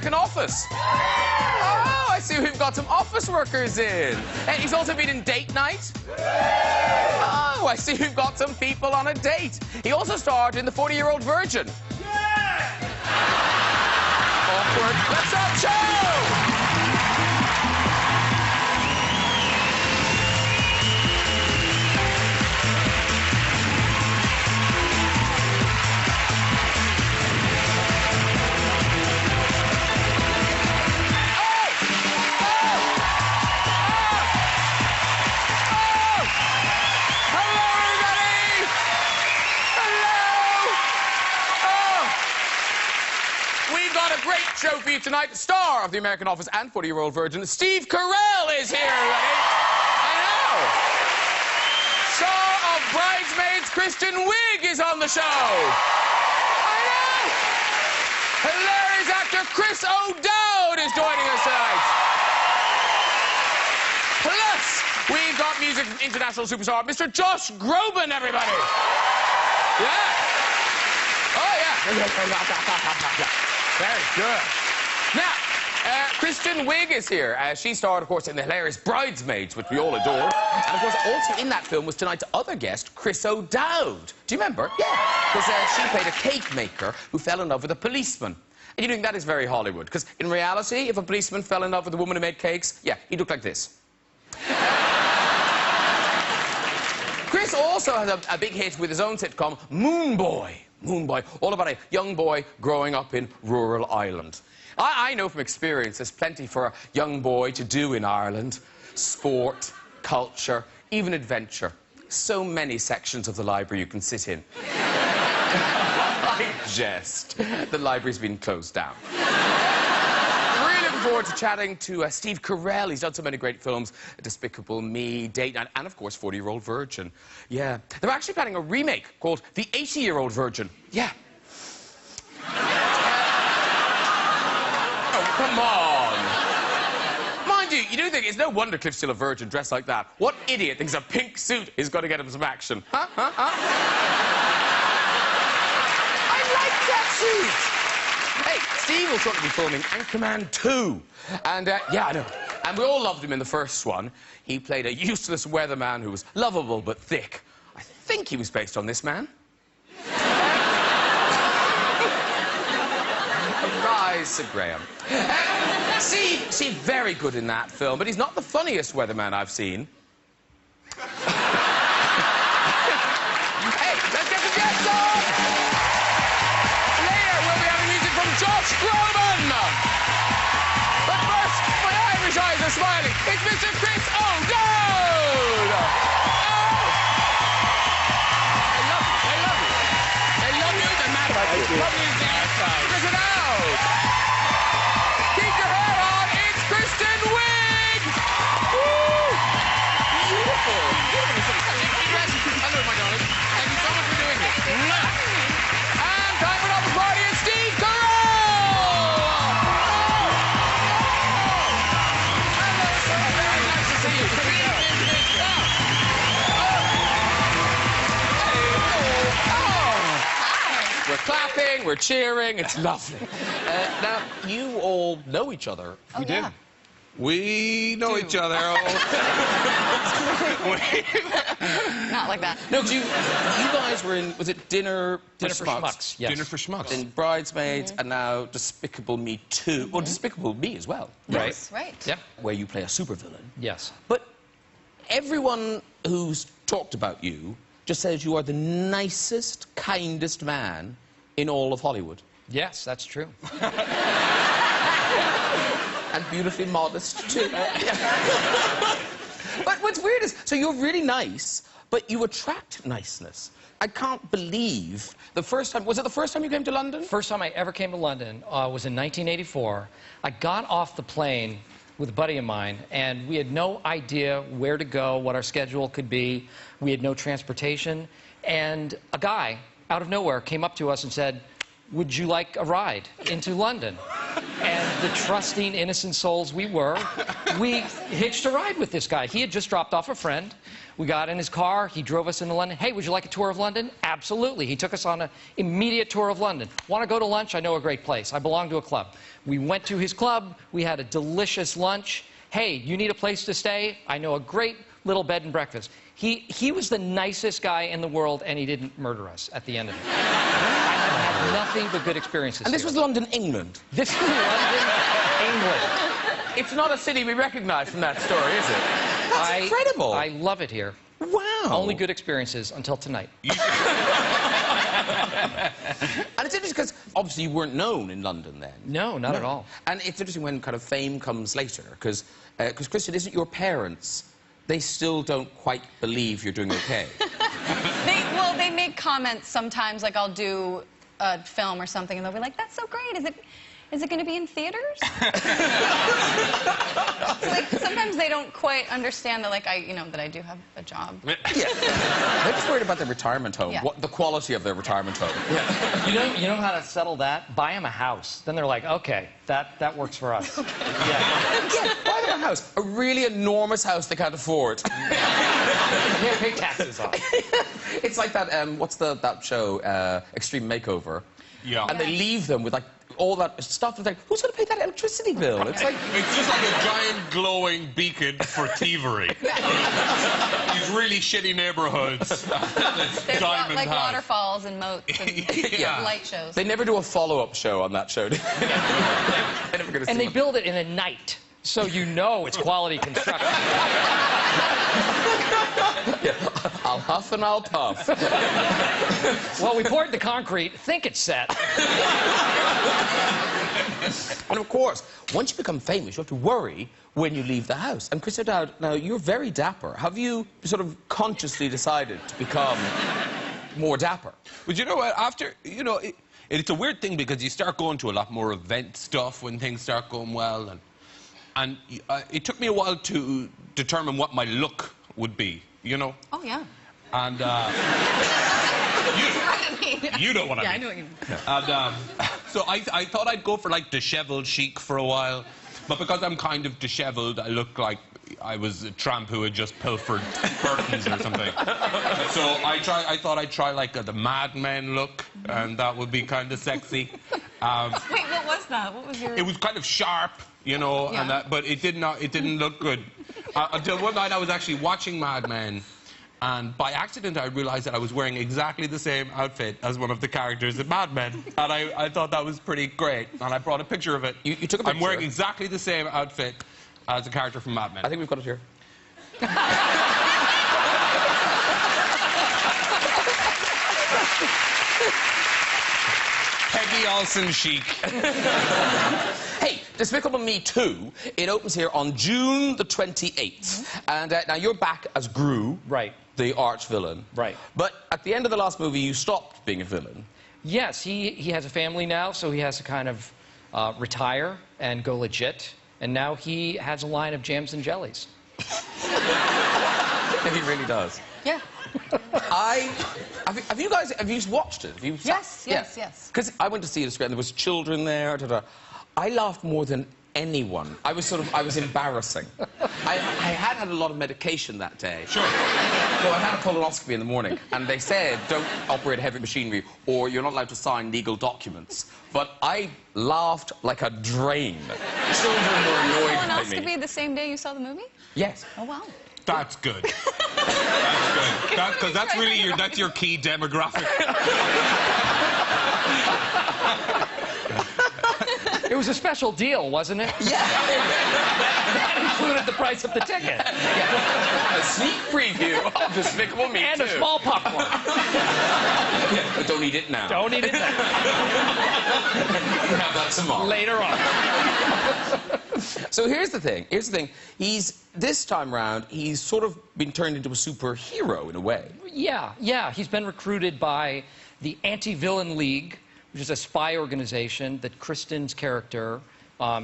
American Office. Oh, I see we've got some office workers in. Hey, he's also been in Date Night. Oh, I see we've got some people on a date. He also starred in The 40-Year-Old Virgin. Awkward. Let's start the show! Great show for you tonight. Star of The American Office and 40-Year-Old Virgin, Steve Carell is here. Ready? I know. Star of Bridesmaids, Kristen Wiig is on the show. I know. Hilarious actor Chris O'Dowd is joining us tonight. Plus, we've got music from international superstar Mr. Josh Groban, everybody. Yeah. Oh, yeah. Very good. Now, Kristen Wiig is here. She starred, of course, in the hilarious Bridesmaids, which we all adore. And, of course, also in that film was tonight's other guest, Chris O'Dowd. Do you remember? Yeah. Because she played a cake maker who fell in love with a policeman. And you think that is very Hollywood. Because in reality, if a policeman fell in love with a woman who made cakes, yeah, he'd look like this. Chris also has a big hit with his own sitcom, Moon Boy. Moon Boy, all about a young boy growing up in rural Ireland. I know from experience there's plenty for a young boy to do in Ireland. Sport, culture, even adventure. So many sections of the library you can sit in. I jest. The library's been closed down. Really looking forward to chatting to Steve Carell. He's done so many great films. Despicable Me, Date Night, and, of course, 40-Year-Old Virgin. Yeah. They're actually planning a remake called The 80-Year-Old Virgin. Yeah. Oh, come on. Mind you, you do think it's no wonder Cliff's still a virgin dressed like that. What idiot thinks a pink suit is going to get him some action? Huh? I like that suit. Hey, Steve will shortly be filming Anchorman 2. And, yeah, I know. And we all loved him in the first one. He played a useless weatherman who was lovable but thick. I think he was based on this man. Rise, Sir Graham. Steve, very good in that film, but he's not the funniest weatherman I've seen. Hey, let's get the jets on! Later, we'll be having music from Josh Groban! But first, my Irish eyes are smiling. It's Mr. Chris O'Dowd! Oh! I love you. I love you. I love you. They're mad about you. Love you, Chris O'Dowd! Keep your hair on. It's Kristen Wiig! Woo! Beautiful. Hello, my darling. Thank you so much for doing this. And time for another party is Steve Carell! Very nice to see you. We're clapping, we're cheering, it's lovely. Now, you all know each other. Oh, we do. We know each other. Not like that. No, because you guys were in, was it Dinner for Schmucks? Yes. Dinner for Schmucks. In Bridesmaids, and now Despicable Me 2. Well, Despicable Me as well. Yes, right. Yeah. Where you play a supervillain. Yes. But everyone who's talked about you just says you are the nicest, kindest man in all of Hollywood. Yes, that's true. And beautifully modest, too. But what's weird is, so you're really nice, but you attract niceness. I can't believe the first time... Was it the first time you came to London? First time I ever came to London was in 1984. I got off the plane with a buddy of mine, and we had no idea where to go, what our schedule could be. We had no transportation. And a guy, out of nowhere, came up to us and said, would you like a ride into London? And the trusting, innocent souls we were, we hitched a ride with this guy. He had just dropped off a friend. We got in his car. He drove us into London. Hey, would you like a tour of London? Absolutely. He took us on an immediate tour of London. Want to go to lunch? I know a great place. I belong to a club. We went to his club. We had a delicious lunch. Hey, you need a place to stay? I know a great little bed and breakfast. He was the nicest guy in the world, and he didn't murder us at the end of it. I had nothing but good experiences. And this here. was London, England. This is London, England. It's not a city we recognize from that story, is it? That's incredible. I love it here. Wow. Only good experiences until tonight. And it's interesting because obviously you weren't known in London then. No, not at all. And it's interesting when kind of fame comes later because Christian, isn't your parents, they still don't quite believe you're doing okay. Well, they make comments sometimes, like I'll do a film or something, and they'll be like, "That's so great. Is it going to be in theaters?" Like sometimes they don't quite understand that, like that I do have a job. Yeah. They're just worried about their retirement home, Yeah. the quality of their retirement home. Yeah. You know how to settle that? Buy them a house. Then they're like, okay, that works for us. Yeah. Yeah, buy them a house. A really enormous house they can't afford. Yeah, pay taxes on. It's like that, what's that show, Extreme Makeover? Yeah. And they leave them with, like, all that stuff. It's like, who's going to pay that electricity bill? It's like... It's just like a giant glowing beacon for thievery. These really shitty neighborhoods. There's Diamond like house. waterfalls and moats and Yeah. light shows. They never do a follow-up show on that show. They're never gonna see And they one. build it in a night, so you know it's quality construction. Yeah. I'll huff and I'll puff. Well, we poured the concrete, think it's set. And of course, once you become famous, you have to worry when you leave the house. And Chris O'Dowd, now you're very dapper. Have you sort of consciously decided to become more dapper? But you know what? After, it's a weird thing because you start going to a lot more event stuff when things start going well. And it took me a while to determine what my look would be, Oh yeah. And you know what I mean. Yeah, I know what you mean. And so I thought I'd go for like disheveled chic for a while, but because I'm kind of disheveled, I look like I was a tramp who had just pilfered curtains or something. So I thought I'd try like the Mad Men look, and that would be kind of sexy. Wait, what was that? What was your? It was kind of sharp, Yeah. and but it didn't look good. Until one night I was actually watching Mad Men, and by accident I realized that I was wearing exactly the same outfit as one of the characters in Mad Men, and I thought that was pretty great, and I brought a picture of it. You took a picture? I'm wearing exactly the same outfit as a character from Mad Men. I think we've got it here. Peggy Olsen chic. Hey, Despicable Me 2, it opens here on June the 28th. And now you're back as Gru. Right. The arch villain. Right. But at the end of the last movie, you stopped being a villain. Yes, he has a family now, so he has to kind of retire and go legit. And now he has a line of jams and jellies. He really does. Yeah. Have you guys watched it? Have you Yes, yes, yes. Because I went to see it at Screen, and there was children there. I laughed more than anyone. I was embarrassing. I had a lot of medication that day. Sure. So I had a colonoscopy in the morning, and they said, don't operate heavy machinery, or you're not allowed to sign legal documents. But I laughed like a drain. Children were annoyed by me. Colonoscopy the same day you saw the movie? Yes. Oh wow. That's good. That's good. Because that's really your key demographic. It was a special deal, wasn't it? Yeah. That included the price of the ticket. Yeah. A sneak preview of Despicable Me And 2. a small popcorn. Yeah, but don't eat it now. Don't eat it now. Have that tomorrow. Later on. So here's the thing. This time round, he's sort of been turned into a superhero in a way. Yeah. He's been recruited by the Anti-Villain League, which is a spy organization that Kristen's character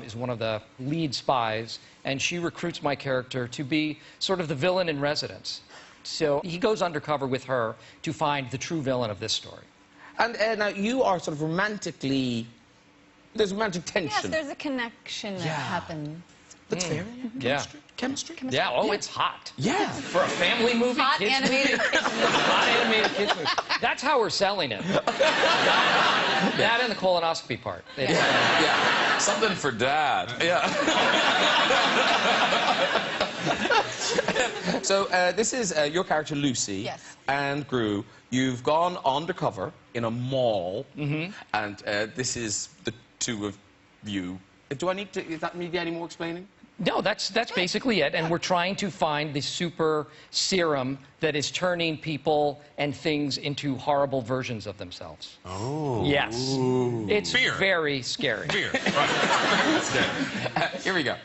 is one of the lead spies, and she recruits my character to be sort of the villain in residence. So he goes undercover with her to find the true villain of this story. And now you are sort of romantically... There's romantic tension. Yes, there's a connection that happens. That's fair. Yeah. Chemistry? Yeah, oh, it's hot. Yeah. For a family movie, Hot kids animated movie. kids movie. Hot animated kids movie. That's how we're selling it. That and the colonoscopy part. Yeah. Something for Dad. Yeah. So this is your character, Lucy. Yes. And Gru. You've gone undercover in a mall. And this is the two of you. Do I need to... Does that need any more explaining? No, that's basically it. And we're trying to find the super serum that is turning people and things into horrible versions of themselves. Oh. Yes. It's Fear. very scary. Fear. Right. Here we go.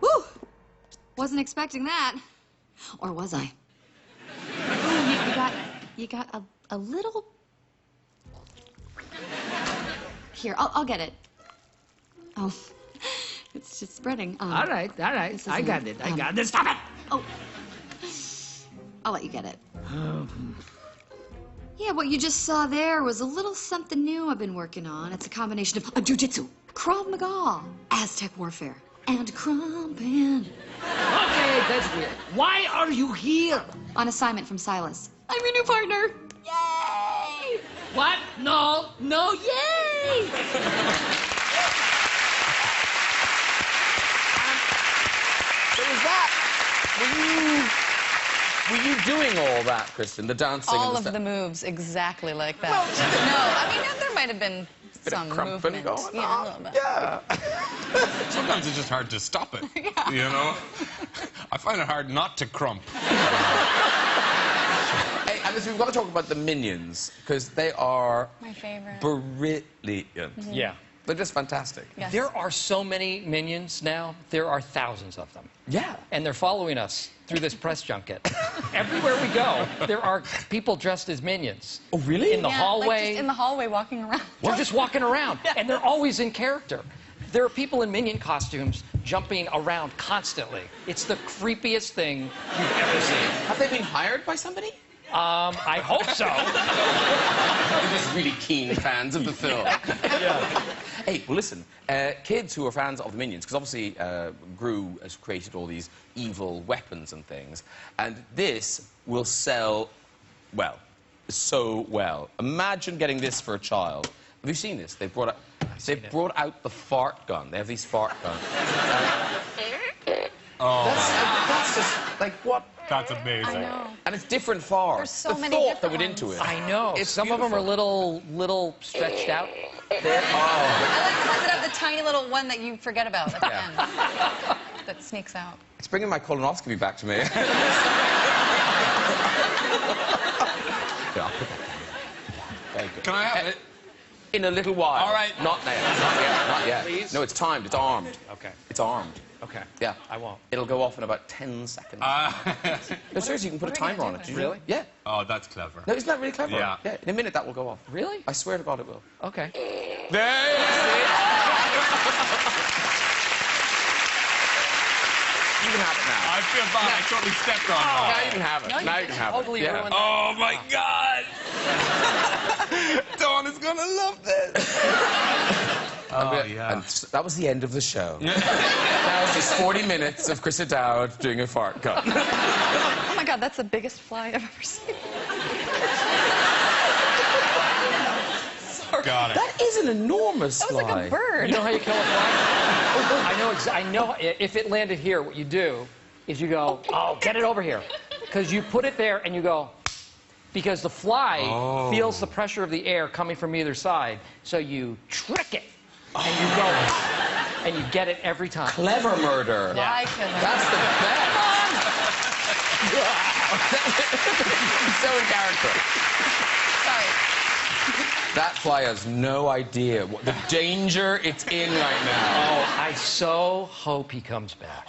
Whew. Wasn't expecting that. Or was I? Oh, you got a little... Here, I'll get it. Oh, it's just spreading. All right. This I isn't- got it. I got it. Stop it! Oh. I'll let you get it. Yeah, what you just saw there was a little something new I've been working on. It's a combination of jiu-jitsu, Krav Maga, Aztec warfare, and crumping. Okay, that's weird. Why are you here? On assignment from Silas. I'm your new partner. Yay! What? No, yay! So is that... Were you doing all that, Kristen? The dancing All and of the moves exactly like that. No, I mean, there might have been some crumping movement. going Yeah, a on. little bit. Yeah. Sometimes it's just hard to stop it. You know? I find it hard not to crump. Hey, and listen, we've got to talk about the Minions, because they are... My favorite. brilliant. Yeah. They're just fantastic. Yes. There are so many minions now. There are thousands of them. Yeah. And they're following us through this press junket. Everywhere we go, there are people dressed as minions. Oh, really? In the Yeah, hallway. Like just in the hallway walking around. We're just walking around, and they're always in character. There are people in minion costumes jumping around constantly. It's the creepiest thing you've ever seen. Have they been hired by somebody? I hope so. They're just really keen fans of the film. Yeah. Hey, well, listen, kids who are fans of the Minions, because obviously Gru has created all these evil weapons and things, and this will sell, well, so well. Imagine getting this for a child. Have you seen this? They've brought out the fart gun. They have these fart guns. That's just, like, what? That's amazing. I know. And it's different farts. There's so the many thought that different went into ones. it. I know. It's Some of them are beautiful. little stretched out. Oh. I like the ones that have the tiny little one that you forget about at the end. That sneaks out. It's bringing my colonoscopy back to me. Yeah, I'll put that down. Very good. Can I have it? In a little while. All right. Not now. Not yet. Not yet. Please? No, it's timed. It's armed. Okay. It's armed. Okay. Yeah. I won't. It'll go off in about 10 seconds. No, seriously, you can put a What are we timer on gonna it. do Did you know? Really? Yeah. Oh, that's clever. No, isn't that really clever? Yeah. Yeah. In a minute, that will go off. Really? I swear to God it will. Okay. There You can have it now. I feel bad. I totally stepped on Now it. you can have it. No, you now you can have Totally it. Yeah. ruined that. Oh, my God. Dawn is going to love this. Oh, yeah. And that was the end of the show. That was just 40 minutes of Chris O'Dowd doing a fart gun. Oh my God, that's the biggest fly I've ever seen. Got it. That is an enormous That was fly. like a bird. You know how you kill a fly? I know. If it landed here, what you do is you go, oh, get it over here. Because you put it there and you go, because the fly feels the pressure of the air coming from either side. So you trick it. And you go, and you get it every time. Clever murder. Fly killer. That's the best. So in character. Sorry. That fly has no idea what the danger it's in right now. Oh, I so hope he comes back.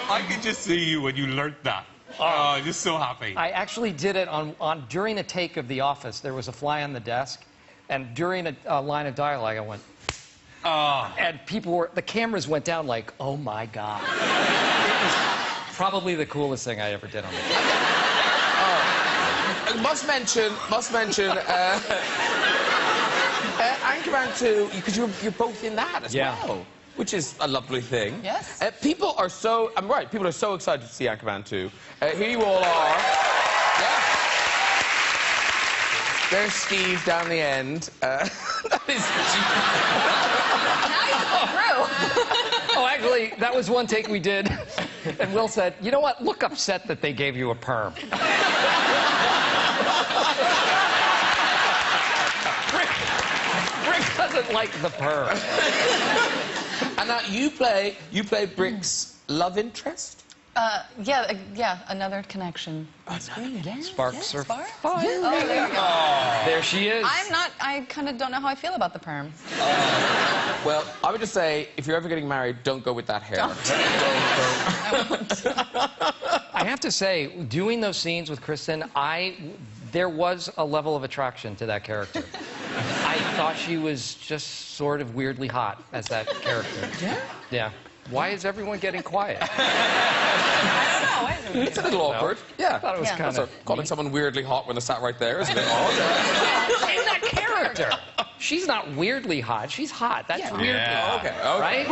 I could just see you when you learnt that. Oh, I'm just so happy. I actually did it during a take of The Office. There was a fly on the desk, and during a line of dialogue, I went, Oh. and the cameras went down like, oh my God. It was probably the coolest thing I ever did on the show. Must mention, Anchorman 2, because you're both in that as well, which is a lovely thing. Yes. People are so, I'm right, people are so excited to see Anchorman 2. Here you all are. Yeah. There's Steve down the end. That is... Oh, actually, that was one take we did. And Will said, you know what? Look upset that they gave you a perm. Rick doesn't like the perm. And now you play Brick's love interest? Yeah, another connection. Sparks are fine. Oh, there we go. There she is. I kind of don't know how I feel about the perm. Well, I would just say, if you're ever getting married, don't go with that hair. I have to say, doing those scenes with Kristen, there was a level of attraction to that character. I thought she was just sort of weirdly hot as that character. Yeah? Yeah. Why is everyone getting quiet? I don't know. It's a little awkward. Yeah. I thought it was kind of... Calling someone weirdly hot when they're sat right there is a bit odd. In that character. She's not weirdly hot. She's hot. That's weirdly hot. Okay. Right?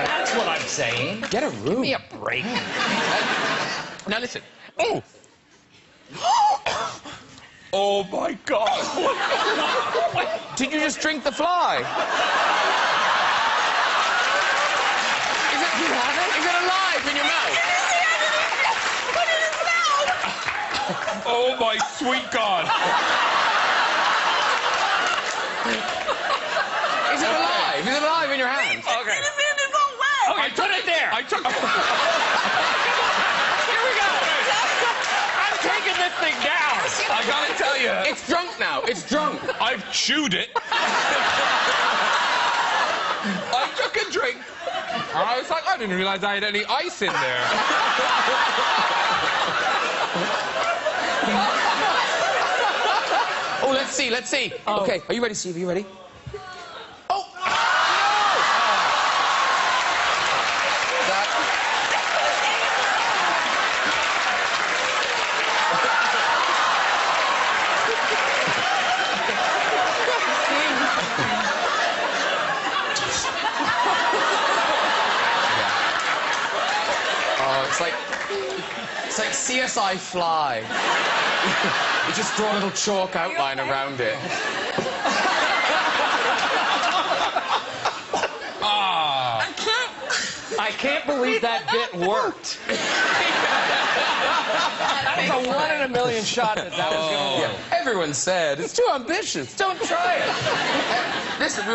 That's what I'm saying. Get a room. Give me a break. Now listen. Oh! Oh my God! Did you just drink the fly? Is it alive in your mouth? Put it in his mouth! Oh, my sweet God. Is it alive? Is it alive in your hand? Okay. His hand is all wet! Okay, put it there. I took... Here we go. I'm taking this thing down. I gotta tell you, It's drunk now. It's drunk. I've chewed it. I took a drink. And I was like, I didn't realize I had any ice in there. Oh, let's see. Okay, are you ready, Steve? Are you ready? Oh! It's like CSI Fly. You just draw a little chalk outline around it. I can't believe that bit worked. That was a 1 in a million shot that was going to work. Yeah. Everyone said, it's too ambitious. Don't try it. Listen,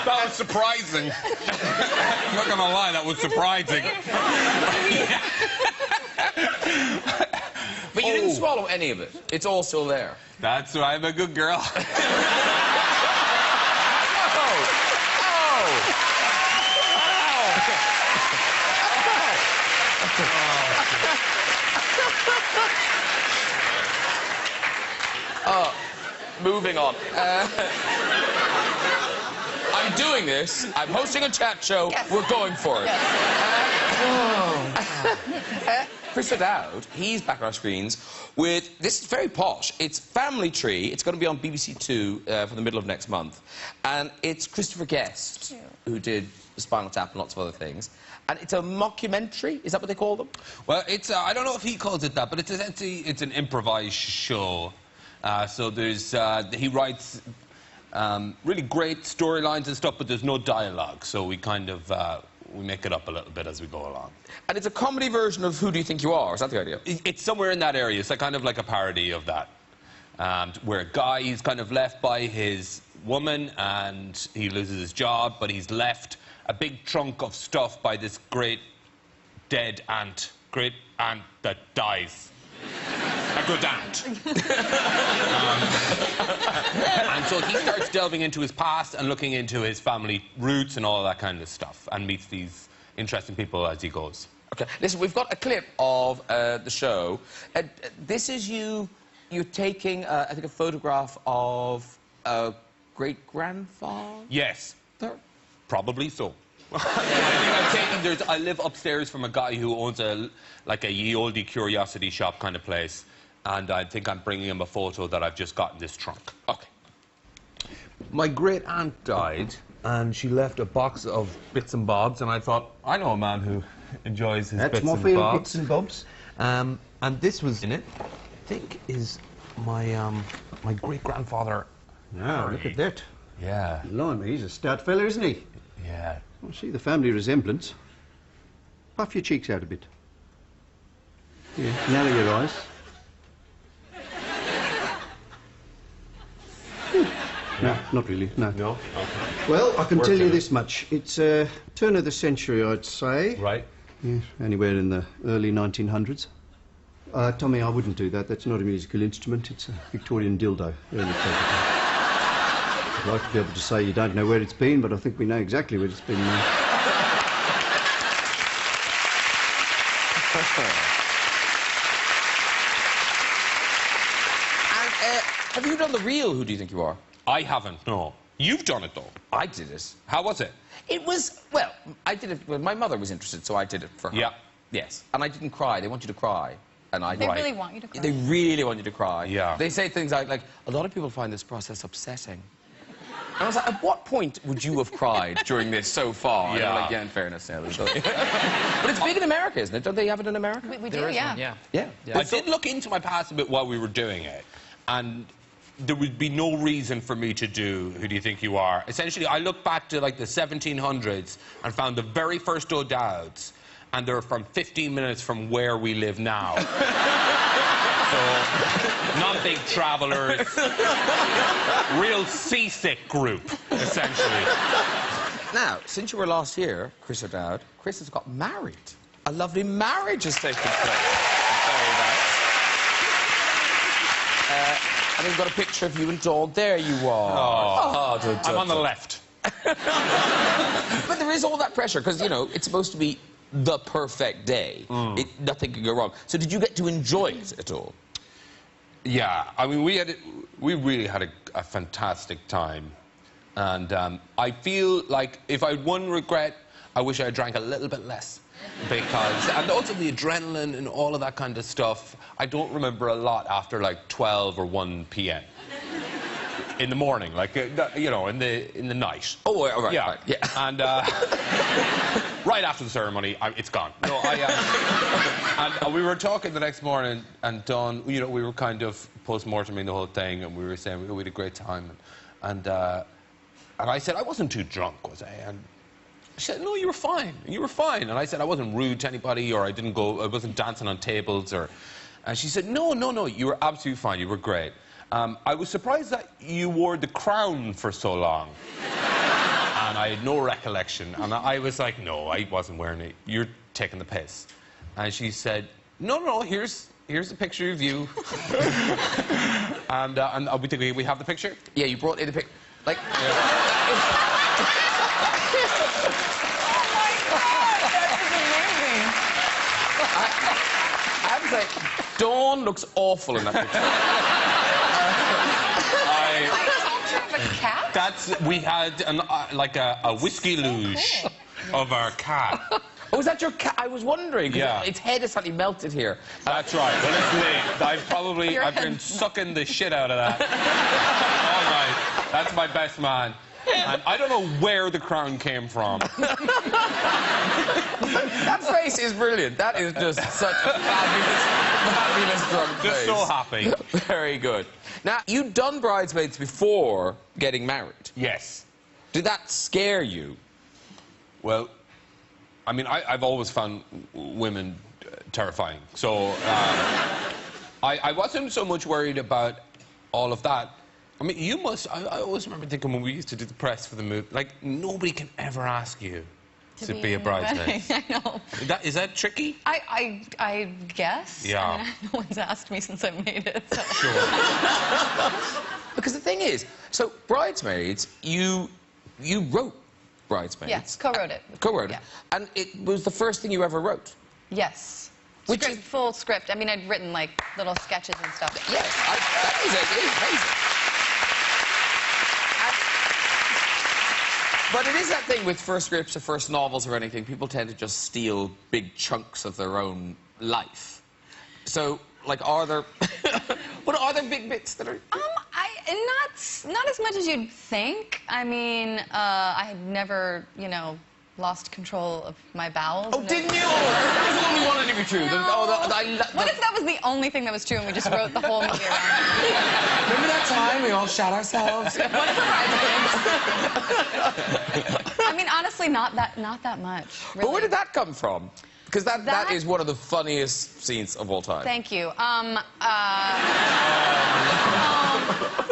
That was surprising. I'm not gonna lie, that was surprising. But you didn't swallow any of it. It's all still there. That's why I'm a good girl. Moving on. I'm doing this. I'm hosting a chat show. Yes. We're going for it. Chris O'Dowd, he's back on our screens with, this is very posh, it's Family Tree. It's going to be on BBC Two for the middle of next month. And it's Christopher Guest, who did Spinal Tap and lots of other things. And it's a mockumentary, is that what they call them? Well, it's, I don't know if he calls it that, but it's essentially, it's an improvised show. So there's, he writes really great storylines and stuff, but there's no dialogue. So we kind of, we make it up a little bit as we go along. And it's a comedy version of Who Do You Think You Are? Is that the idea? It's somewhere in that area. It's like, kind of like a parody of that. Where a guy, he's kind of left by his woman and he loses his job, but he's left a big trunk of stuff by this great dead aunt. Great aunt that dies. A good aunt. And so he starts delving into his past and looking into his family roots and all that kind of stuff, and meets these interesting people as he goes. Okay, listen, we've got a clip of the show. This is you're taking, I think, a photograph of a great-grandfather? Yes. Probably so. I live upstairs from a guy who owns like a ye olde curiosity shop kind of place, and I think I'm bringing him a photo that I've just got in this trunk. Okay. My great aunt died, and she left a box of bits and bobs, and I thought, I know a man who enjoys his bits and bobs. Bits and bobs. And this was in it. I think is my my great grandfather. Now look at that. Yeah. Blimey, he's a stout fella, isn't he? Yeah. Well, see the family resemblance. Puff your cheeks out a bit. Yeah, narrow your eyes. No, not really, no. No? Okay. Well, I can tell you this much. It's turn of the century, I'd say. Right. Yeah, anywhere in the early 1900s. Tommy, I wouldn't do that. That's not a musical instrument. It's a Victorian dildo. Early prototype. I'd like to be able to say you don't know where it's been, but I think we know exactly where it's been now. And have you done the real Who Do You Think You Are? I haven't, no. You've done it, though. I did it. How was it? It was, well, I did it, well, my mother was interested, so I did it for her. Yeah. Yes. And I didn't cry. They want you to cry. And I They really want you to cry. They really want you to cry. Yeah. They say things like, a lot of people find this process upsetting. And I was like, at what point would you have cried during this so far? And Yeah. they're like, yeah, in fairness, yeah. But it's big in America, isn't it? Don't they have it in America? We do, There is yeah. one, yeah. Yeah. I did look into my past a bit while we were doing it, and there would be no reason for me to do Who Do You Think You Are? Essentially, I looked back to, like, the 1700s and found the very first O'Dowds, and they're from 15 minutes from where we live now. So, not big travelers. Real seasick group, essentially. Now, since you were last here, Chris O'Dowd, Chris has got married. A lovely marriage has taken place. Very nice. And we've got a picture of you and Dawn. There you are. Oh, I'm on the left. But there is all that pressure, because, you know, it's supposed to be the perfect day. Nothing can go wrong. So did you get to enjoy it at all? Yeah, I mean, we really had a fantastic time. And I feel like if I had one regret, I wish I had drank a little bit less. Because, and also the adrenaline and all of that kind of stuff, I don't remember a lot after like 12 or 1 p.m. in the morning, like, you know, in the night. Oh, right, yeah. Right, yeah. And right after the ceremony, it's gone. No, and we were talking the next morning, and Dawn, you know, we were kind of post-morteming the whole thing, and we were saying we had a great time, and I said I wasn't too drunk, was I? And she said, no, you were fine. You were fine. And I said I wasn't rude to anybody, or I wasn't dancing on tables, or. And she said, no, you were absolutely fine. You were great. I was surprised that you wore the crown for so long. And I had no recollection. And I was like, no, I wasn't wearing it. You're taking the piss. And she said, no, here's a picture of you. and we think we have the picture? Yeah, you brought in the picture. Like. I have to say, Dawn looks awful in that picture. We had like a whiskey luge of our cat. Oh, is that your cat? I was wondering. Yeah. Its head is slightly melted here. That's right. Well, I've been sucking the shit out of that all night. That's my best man. And I don't know where the crown came from. That face is brilliant. That is just such a fabulous drunk face. Just so happy. Very good. Now, you'd done Bridesmaids before getting married. Yes. Did that scare you? Well, I mean, I've always found women terrifying. So I wasn't so much worried about all of that. I mean, you must. I always remember thinking when we used to do the press for the movie, like, nobody can ever ask you to be a bridesmaid. I know. Is that tricky? I guess. Yeah. I mean, no one's asked me since I made it. So. Sure. Because the thing is, so Bridesmaids, you wrote Bridesmaids. Yes, co-wrote it. Co-wrote Yeah. it. And it was the first thing you ever wrote. Yes. Which Script, is- full script. I mean, I'd written like little sketches and stuff. Yes, that is amazing. But it is that thing with first scripts or first novels or anything, people tend to just steal big chunks of their own life. So, like, are there... What are there big bits that are... Not as much as you'd think. I mean, I had never, you know, lost control of my bowels. Oh, didn't you? That was the only one to be true. No. What if that was the only thing that was true and we just wrote the whole movie around it? Remember that time we all shot ourselves? What if I mean, honestly, not that much. Really. But where did that come from? Because that is one of the funniest scenes of all time. Thank you.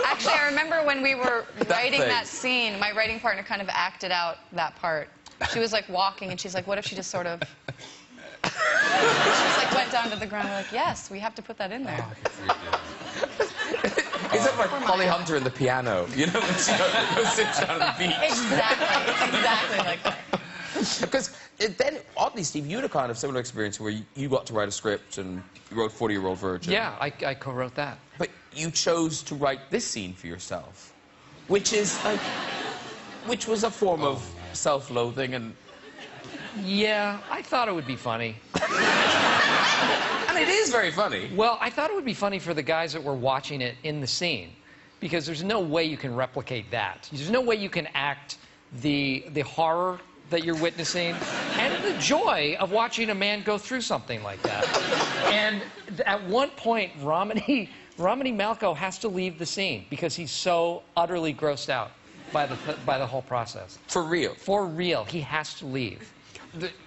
Actually, I remember when we were writing that scene, my writing partner kind of acted out that part. She was like walking, and she's like, "What if she just sort of?" She just like went down to the ground. We're like, "Yes, we have to put that in there." Is it like Holly Hunter and the piano? You know, when she goes sit down on the beach. Exactly like that. Because then, oddly, Steve, you had a kind of similar experience where you got to write a script and you wrote 40-Year-Old Virgin. Yeah, I co-wrote that. But you chose to write this scene for yourself, which is like, which was a form of self-loathing and... Yeah, I thought it would be funny. And it is very funny. Well, I thought it would be funny for the guys that were watching it in the scene, because there's no way you can replicate that. There's no way you can act the horror that you're witnessing and the joy of watching a man go through something like that. And at one point, Romany Malco has to leave the scene because he's so utterly grossed out by the whole process. For real. For real, he has to leave.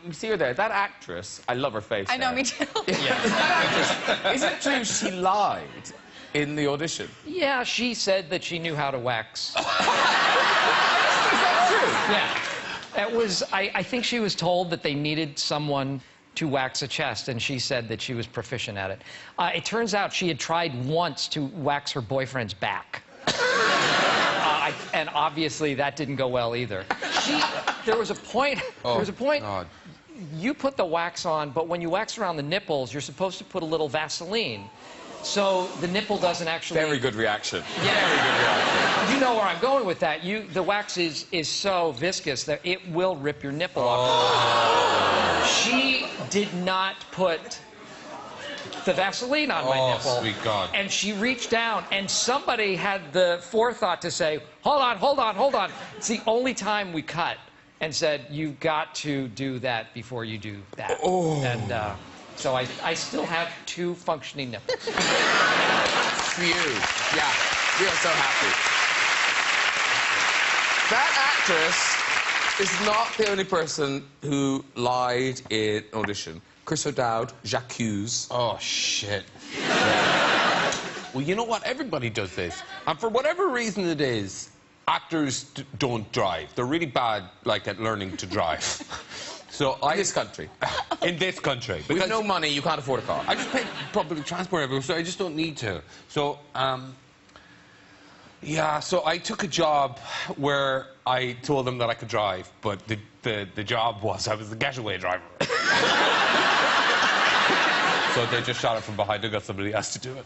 You see her there, that actress, I love her face. I know, there. me too. That actress, is it true she lied in the audition? Yeah, she said that she knew how to wax. Is that true? Yeah. It was, I think she was told that they needed someone to wax a chest, and she said that she was proficient at it. It turns out she had tried once to wax her boyfriend's back. And obviously that didn't go well either. There was a point, God. You put the wax on, but when you wax around the nipples, you're supposed to put a little Vaseline. So the nipple doesn't actually... Very good reaction. Yeah. Very good reaction. You know where I'm going with that. The wax is so viscous that it will rip your nipple off. She did not put the Vaseline on my nipple. Sweet God. And she reached down, and somebody had the forethought to say, hold on. It's the only time we cut and said, you've got to do that before you do that. Oh. And so I still have 2 functioning nipples. Phew. Yeah, we are so happy. That actress is not the only person who lied in audition. Chris O'Dowd, J'accuse. Oh, shit. Well, you know what? Everybody does this. And for whatever reason it is, actors don't drive. They're really bad, like, at learning to drive. So In this country. In this country. With no money, you can't afford a car. I just pay public transport everywhere, so I just don't need to. So, yeah, so I took a job where I told them that I could drive, but the job was I was the getaway driver. So they just shot it from behind. I got somebody else to do it.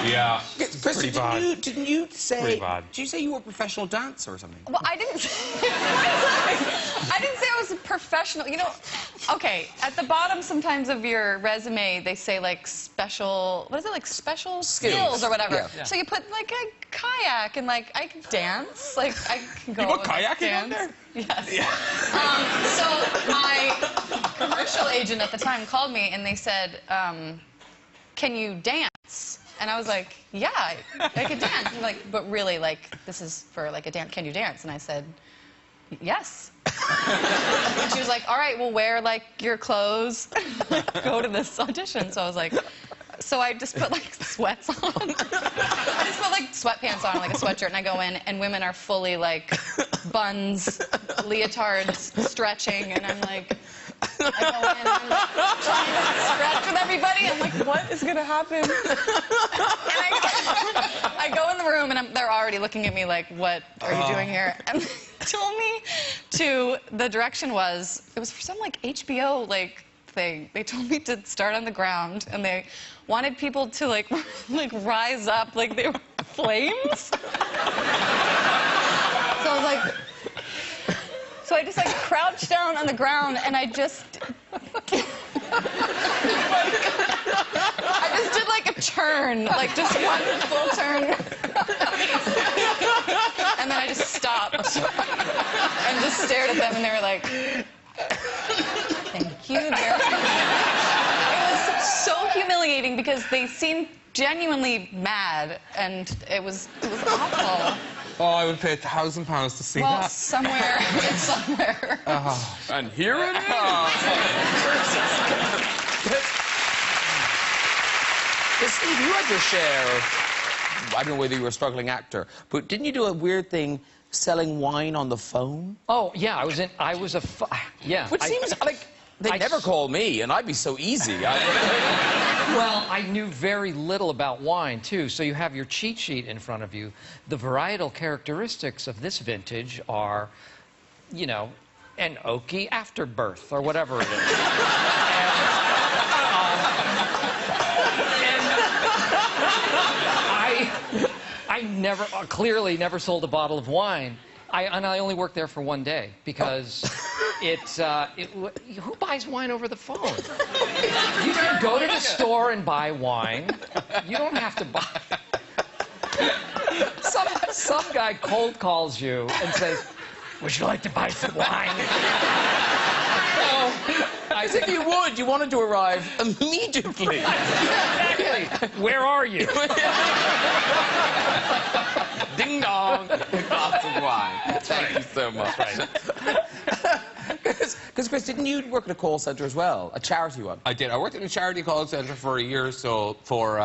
Yeah. Chris, pretty bad. didn't you say... Pretty bad. Did you say you were a professional dancer or something? Well, I didn't say I was a professional. You know, okay, at the bottom sometimes of your resume, they say, like, special... What is it, like, special skills or whatever. Yeah. So you put, like, a kayak and, like, I can dance. Like, I can go... You put and, kayaking dance. on there? Yes. Yeah. So my commercial agent at the time called me and they said, can you dance? And I was like, yeah, I could dance. And like, but really, like, this is for like a dance. Can you dance? And I said, yes. And she was like, all right, well, wear like your clothes, go to this audition. So I was like, so I just put like sweats on. I just put like sweatpants on, like a sweatshirt, and I go in, and women are fully like buns, leotards, stretching, and I'm like, I go in and I'm like, trying to stretch with everybody. I'm like, what is gonna happen? And I go in the room, and they're already looking at me like, what are you doing here? And they told me the direction was, it was for some like HBO like thing. They told me to start on the ground, and they wanted people to, like, like rise up like they were flames. So I was like... So I just, like, crouched down on the ground, and I just... I just did, like, a turn. Like, just one full turn. And then I just stopped. And just stared at them, and they were like... Thank you. It was so humiliating because they seemed genuinely mad, and it was awful. Oh, I would pay £1,000 to see Well, that. somewhere, it's somewhere. And here it is. Steve, you had your share of, I don't know whether you were a struggling actor, but didn't you do a weird thing selling wine on the phone? Oh, yeah, yeah. Which seems like they'd never call me, and I'd be so easy. Well, I knew very little about wine, too, so you have your cheat sheet in front of you. The varietal characteristics of this vintage are, you know, an oaky afterbirth, or whatever it is. I clearly never sold a bottle of wine. And I only worked there for one day because who buys wine over the phone? You can go to the store and buy wine. You don't have to buy. Some guy cold calls you and says, "Would you like to buy some wine?" I think you would. You wanted to arrive immediately. Exactly. Where are you? Ding dong. Glass of wine. Thank you so much. Because, Chris, didn't you work at a call centre as well? A charity one? I did. I worked in a charity call centre for a year or so for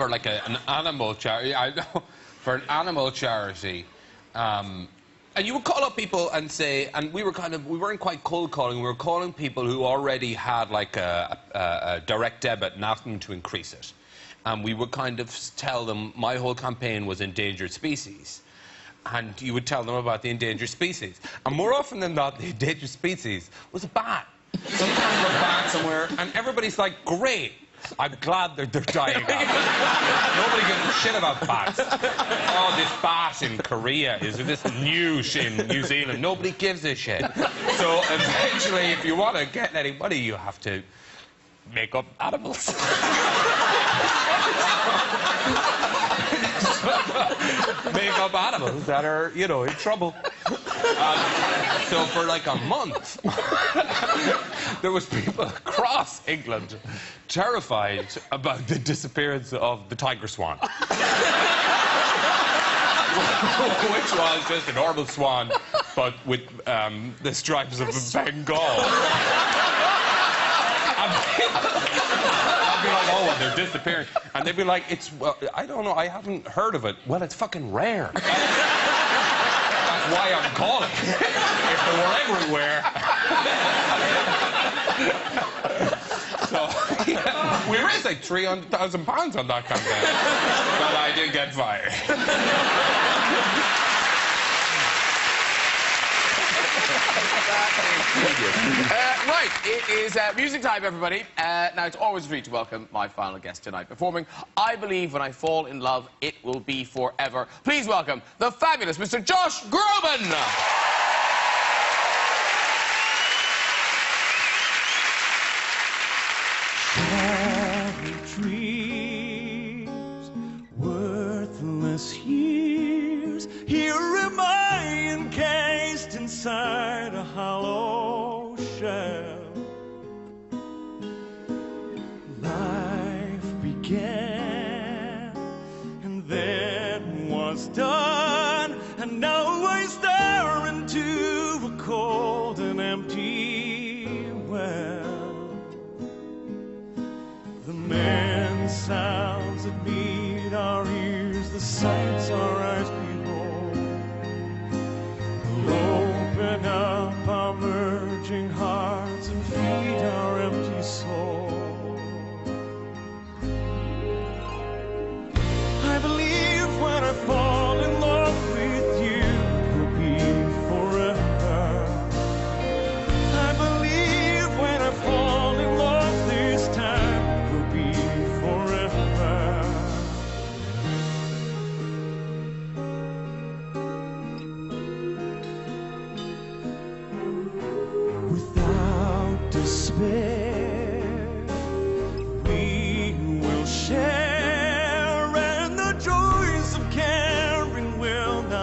like an animal charity. I know, for an animal charity. And you would call up people and say, and we weren't quite cold calling, we were calling people who already had like a direct debit and asking them to increase it. And we would kind of tell them, my whole campaign was endangered species. And you would tell them about the endangered species. And more often than not, the endangered species was a bat. Some kind of a bat somewhere, and everybody's like, great. I'm glad they're dying out. Nobody gives a shit about bats. Oh, this bat in Korea is this newt in New Zealand. Nobody gives a shit. So eventually, if you want to get any money, you have to make up animals. Make up animals that are, you know, in trouble. So for like a month, there was people across England terrified about the disappearance of the tiger swan. Which was just a normal swan, but with the stripes of Bengal. I'd be like, oh, well, they're disappearing. And they'd be like, it's, I don't know, I haven't heard of it. Well, it's fucking rare. That's why I'm calling. If they were everywhere. So, yeah, we raised like £300,000 on that campaign. But I did get fired. Right, it is music time, everybody. Now, it's always a treat to welcome my final guest tonight performing I Believe When I Fall in Love, It Will Be Forever. Please welcome the fabulous Mr. Josh Groban. Dreams, worthless years. Here am I encased inside a hollow shell. Life began and then was done, and now I stare into a cold and empty well. The men sounds that meet our ears, the sights our eyes behold, will open up our merging hearts and feed our empty souls. I believe when I fall in love with you, it will be forever. I believe when I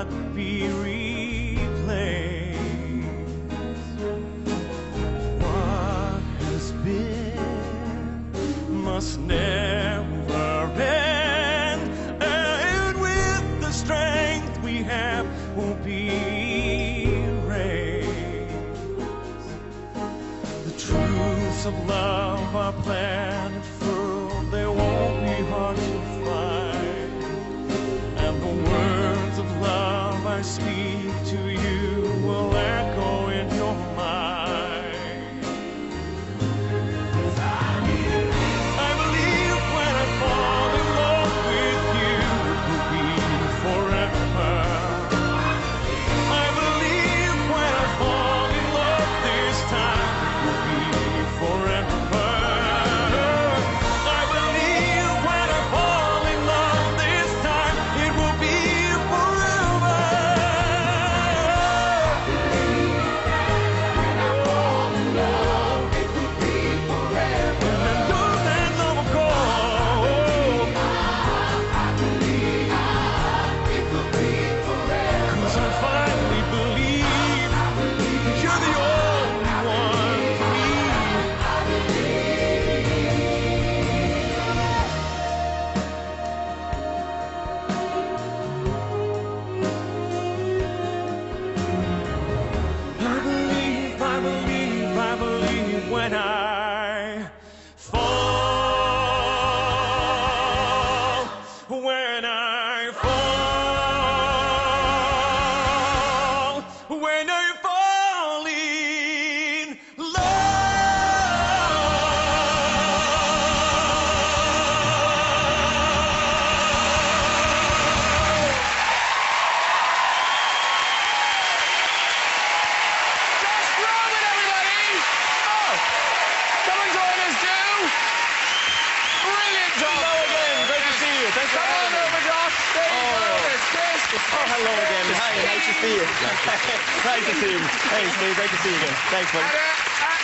cannot be replaced. What has been must never end, and with the strength we have will be erased. The truths of love are planted firm, they won't be hard to find, and the words of love I speak to you will echo in your mind. I believe when I fall in love with you, it will be forever. I believe when I fall in love this time, it will be forever. I believe when I fall in love this time, it will be forever. And then those hands will go. 'Cause I finally believe you're the only one for me. I believe when I fall, when I fall, when I fall in Josh Groban, everybody! Oh, come and join us, Drew. Brilliant job. Hello again. Great to see you. Thanks for Come on having me. over, Josh. There you go. It's Chris. Oh, hello again. Hi, nice to see you. Nice to see you. Hey, Steve, great to see you again. Thanks, buddy. And,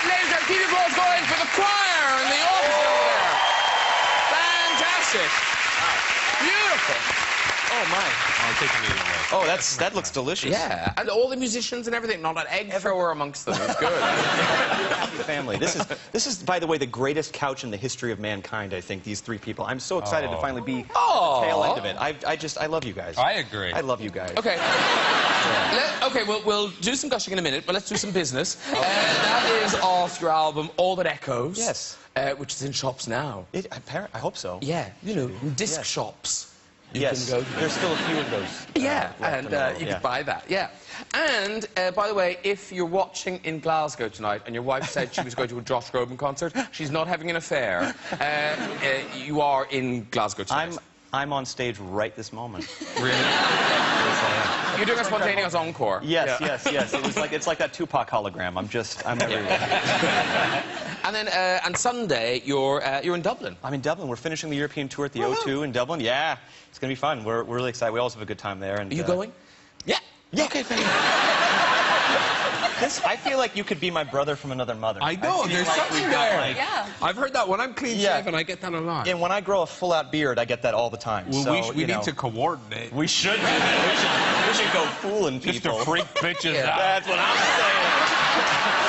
ladies and gentlemen, keep your applause going for the choir in the office over there. Fantastic. Beautiful. Oh, my. I'll take it away. Oh, that looks delicious. Yeah, and all the musicians and everything. Not an egg thrower amongst them. It's good. Happy family. This is, by the way, the greatest couch in the history of mankind, I think, these three people. I'm so excited to finally be Aw. the tail end of it. I love you guys. I agree. I love you guys. Okay. Okay, we'll do some gushing in a minute, but let's do some business. That is off your album, All That Echoes. Yes. Which is in shops now. I hope so. Yeah, you know, disc Yes. shops. You Yes. can go to. There's still a few of those. Yeah, left and in the world, you yeah. can buy that, yeah. And, by the way, if you're watching in Glasgow tonight and your wife said she was going to a Josh Groban concert, she's not having an affair. You are in Glasgow tonight. I'm on stage right this moment. Really? You're doing a spontaneous encore. Yes, Yeah. yes. It's like that Tupac hologram. I'm everywhere. And then, and Sunday, you're in Dublin. I'm in Dublin. We're finishing the European tour at the O2 in Dublin. Yeah, it's gonna be fun. We're really excited. We always have a good time there. And Are you going? Yeah. Okay, thank you. I feel like you could be my brother from another mother. I know, feel there's like something we've got, there. like- Yeah. I've heard that when I'm clean Yeah. shaven, I get that a lot. And when I grow a full-out beard, I get that all the time. Well, so, we you know, need to coordinate. We should. We should go fooling Just people. to freak bitches out. That's what I'm saying.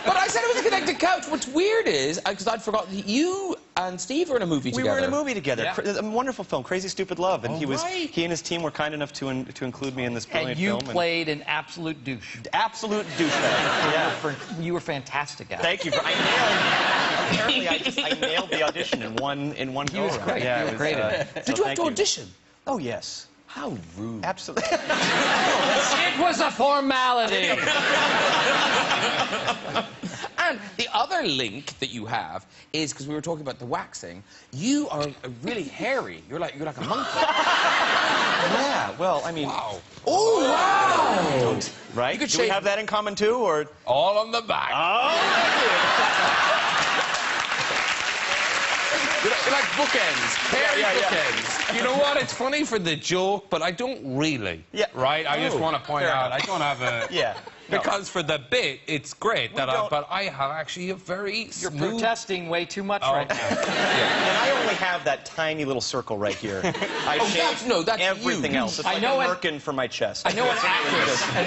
But I said it was a connected couch. What's weird is, because I'd forgotten, you and Steve were in a movie together. We were in a movie together. Yeah. A wonderful film, Crazy Stupid Love, and Oh, he right. and his team were kind enough to include me in this brilliant And you film. played an absolute douche. Absolute douchebag. Yeah. You were fantastic at it. Thank you. I nailed. Apparently, I nailed the audition in one go. He was great. Yeah, You it were was, great at Did so you have thank to audition? Oh yes. How rude. Absolutely. It was a formality. And the other link that you have is, because we were talking about the waxing, you are really hairy. You're like a monkey. Yeah. Well, I mean. Wow. Oh, wow. Right? You could Do we shave- have that in common too, or? All on the back. Oh. You're like bookends. Hairy Yeah. bookends. You know what? It's funny for the joke, but I don't really. Yeah. Right? I just Oh, want to point fair out, enough. I don't have a... Yeah. Because for the bit, it's great. But I have actually a very You're smooth... protesting way too much right now. And I only have that tiny little circle right here. I shaved that's everything you. else. It's I like know a it- merkin for my chest. I know an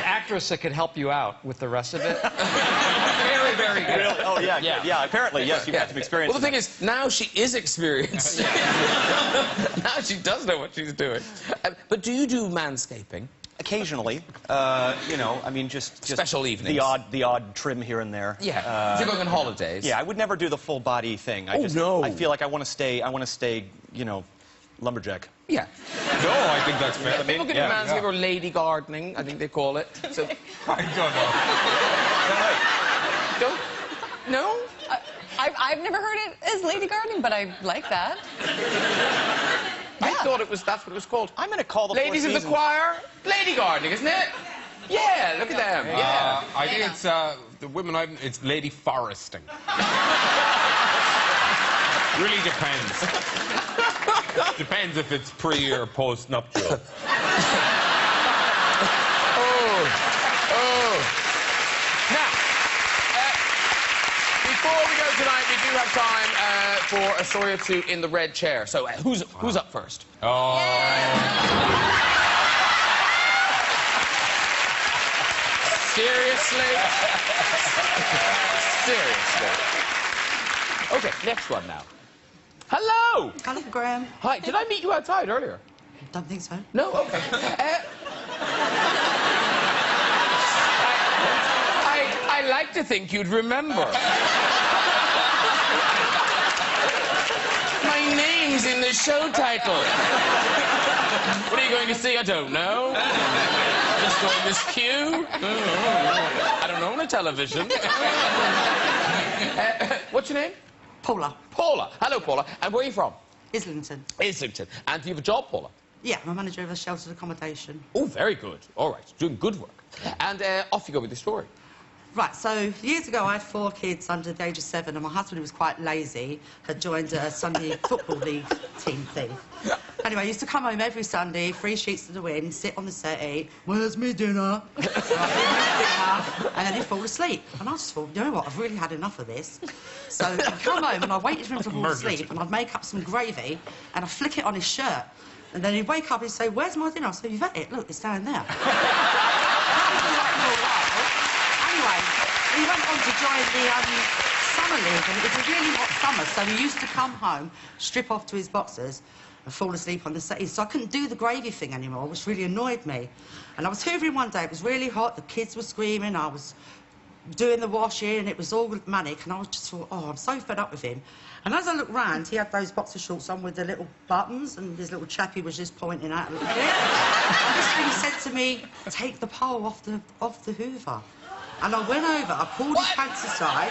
actress that could help you out with the rest of it. Very, very good. Really? Oh, yeah. Yeah, apparently, yes, you've got some experience. Well, the thing is, now she is experienced. Now she does know what she's doing. But do you do manscaping? Occasionally, you know, I mean, just special evenings. The odd trim here and there. Yeah. If you're going on holidays. Yeah, I would never do the full body thing. No. I feel like I want to stay, you know, lumberjack. Yeah. No, I think that's fair. People can do manscaping or lady gardening, I think they call it. So, I don't know. don't? No? I've never heard it as lady gardening, but I like that. I thought that's what it was called. I'm going to call the Ladies in the choir, lady gardening, isn't it? Yeah, look at them. Yeah. I think it's the women. It's lady foresting. Really depends. Depends if it's pre or post nuptial. Now, before we go tonight, we do have time for a story or two in the red chair. So, who's up first? Oh. Seriously? Seriously. Okay, next one now. Hello! Hello, Graham. Hi, did I meet you outside earlier? Don't think so. No? Okay. I like to think you'd remember. My name's in the show title. What are you going to see? I don't know. Just going this cue? I don't own a television. What's your name? Paula. Paula. Hello, Paula. And where are you from? Islington. Islington. And do you have a job, Paula? Yeah, I'm a manager of a sheltered accommodation. Oh, very good. All right. Doing good work. And off you go with the story. Right, so years ago I had 4 kids under the age of 7 and my husband, who was quite lazy, had joined a Sunday Football League team thing. Anyway, I used to come home every Sunday, 3 sheets to the wind, sit on the settee, where's me dinner? So I'd give him his dinner, and then he'd fall asleep. And I just thought, you know what, I've really had enough of this. So I'd come home and I waited for him to fall asleep and I'd make up some gravy and I'd flick it on his shirt. And then he'd wake up and say, where's my dinner? I said, you've had it, look, it's down there. Anyway, he went on to join the summer league, and it was a really hot summer, so he used to come home, strip off to his boxers, and fall asleep on the settee. So I couldn't do the gravy thing anymore, which really annoyed me. And I was hoovering one day, it was really hot, the kids were screaming, I was doing the washing, and it was all manic, and I was just thought, oh, I'm so fed up with him. And as I looked round, he had those boxer shorts on with the little buttons, and his little chappie was just pointing out a little bit. And this thing said to me, take the pole off the hoover. And I went over, I pulled his pants aside,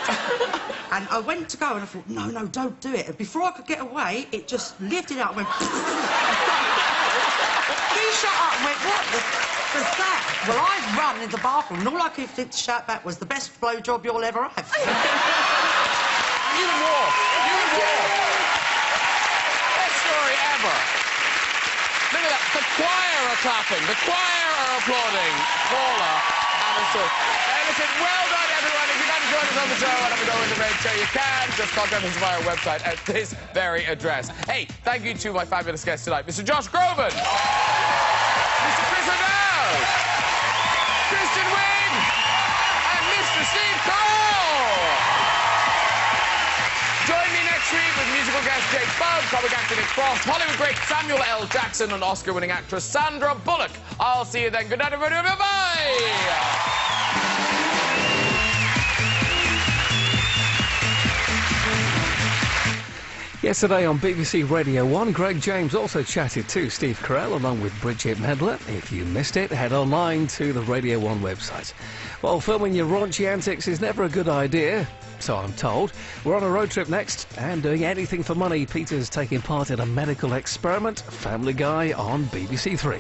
and I went to go, and I thought, no, no, don't do it. And before I could get away, it just lifted out and went... He shut up and went, what was that? Well, I'd run in the bathroom, and all I could think to shout back was, the best blowjob you'll ever have. You can walk. You can walk. Best story ever. Look at that. The choir are clapping. The choir are applauding. Paula and her son. Listen, well done, everyone. If you'd like to join us on the show and have a go in the red chair, you can. Just contact us via our website at this very address. Hey, thank you to my fabulous guests tonight, Mr. Josh Groban, Mr. Chris O'Dowd, Kristen Wiig, and Mr. Steve Carell. Join me next week with musical guest Jake Bugg, comic actor Nick Frost, Hollywood great Samuel L. Jackson, and Oscar-winning actress Sandra Bullock. I'll see you then. Good night, everybody. Bye-bye. Yesterday on BBC Radio 1, Greg James also chatted to Steve Carell along with Bridget Medler. If you missed it, head online to the Radio 1 website. Well, filming your raunchy antics is never a good idea, so I'm told. We're on a road trip next and doing anything for money. Peter's taking part in a medical experiment. Family Guy on BBC 3.